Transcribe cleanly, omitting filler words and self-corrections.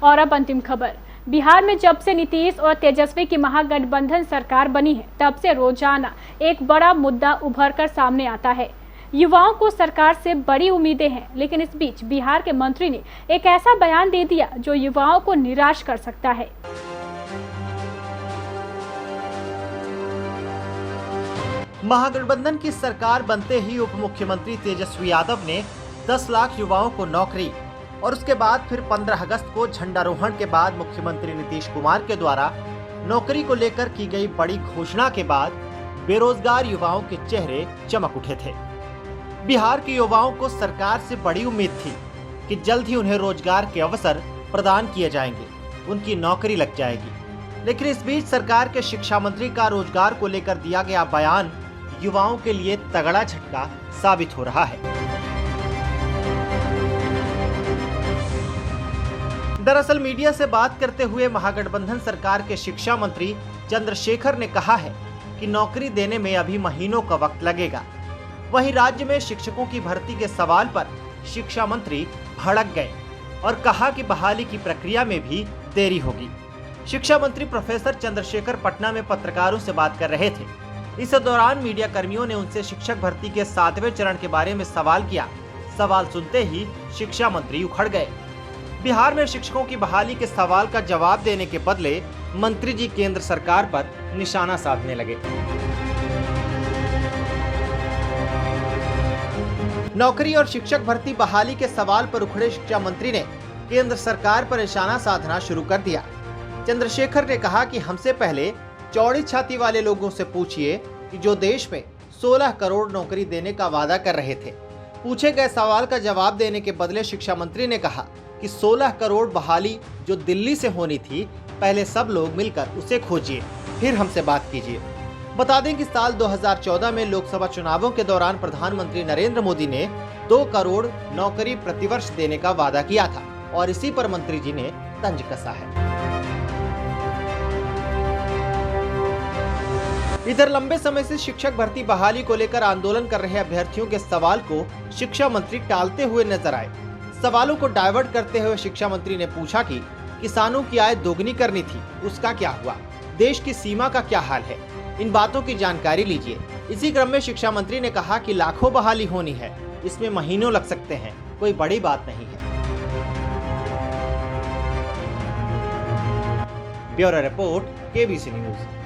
और अब अंतिम खबर। बिहार में जब से नीतीश और तेजस्वी की महागठबंधन सरकार बनी है, तब से रोजाना एक बड़ा मुद्दा उभर कर सामने आता है। युवाओं को सरकार से बड़ी उम्मीदें हैं, लेकिन इस बीच बिहार के मंत्री ने एक ऐसा बयान दे दिया जो युवाओं को निराश कर सकता है। महागठबंधन की सरकार बनते ही उप मुख्यमंत्री तेजस्वी यादव ने 10 लाख युवाओं को नौकरी और उसके बाद फिर 15 अगस्त को झंडारोहण के बाद मुख्यमंत्री नीतीश कुमार के द्वारा नौकरी को लेकर की गई बड़ी घोषणा के बाद बेरोजगार युवाओं के चेहरे चमक उठे थे। बिहार के युवाओं को सरकार से बड़ी उम्मीद थी कि जल्द ही उन्हें रोजगार के अवसर प्रदान किए जाएंगे, उनकी नौकरी लग जाएगी। लेकिन इस बीच सरकार के शिक्षा मंत्री का रोजगार को लेकर दिया गया बयान युवाओं के लिए तगड़ा झटका साबित हो रहा है। दरअसल मीडिया से बात करते हुए महागठबंधन सरकार के शिक्षा मंत्री चंद्रशेखर ने कहा है कि नौकरी देने में अभी महीनों का वक्त लगेगा। वहीं राज्य में शिक्षकों की भर्ती के सवाल पर शिक्षा मंत्री भड़क गए और कहा कि बहाली की प्रक्रिया में भी देरी होगी। शिक्षा मंत्री प्रोफेसर चंद्रशेखर पटना में पत्रकारों से बात कर रहे थे। इस दौरान मीडिया कर्मियों ने उनसे शिक्षक भर्ती के 7वें चरण के बारे में सवाल किया। सवाल सुनते ही शिक्षा मंत्री उखड़ गए। बिहार में शिक्षकों की बहाली के सवाल का जवाब देने के बदले मंत्री जी केंद्र सरकार पर निशाना साधने लगे। नौकरी और शिक्षक भर्ती बहाली के सवाल पर उखड़े शिक्षा मंत्री ने केंद्र सरकार पर निशाना साधना शुरू कर दिया। चंद्रशेखर ने कहा कि हमसे पहले चौड़ी छाती वाले लोगों से पूछिए कि जो देश में 16 करोड़ नौकरी देने का वादा कर रहे थे। पूछे गए सवाल का जवाब देने के बदले शिक्षा मंत्री ने कहा कि 16 करोड़ बहाली जो दिल्ली से होनी थी, पहले सब लोग मिलकर उसे खोजिए, फिर हमसे बात कीजिए। बता दें कि साल 2014 में लोकसभा चुनावों के दौरान प्रधानमंत्री नरेंद्र मोदी ने 2 करोड़ नौकरी प्रतिवर्ष देने का वादा किया था और इसी पर मंत्री जी ने तंज कसा है। इधर लंबे समय से शिक्षक भर्ती बहाली को लेकर आंदोलन कर रहे अभ्यर्थियों के सवाल को शिक्षा मंत्री टालते हुए नजर आए। सवालों को डाइवर्ट करते हुए शिक्षा मंत्री ने पूछा कि किसानों की आय दोगुनी करनी थी, उसका क्या हुआ? देश की सीमा का क्या हाल है? इन बातों की जानकारी लीजिए। इसी क्रम में शिक्षा मंत्री ने कहा कि लाखों बहाली होनी है, इसमें महीनों लग सकते हैं, कोई बड़ी बात नहीं है। Bureau report, KBC news.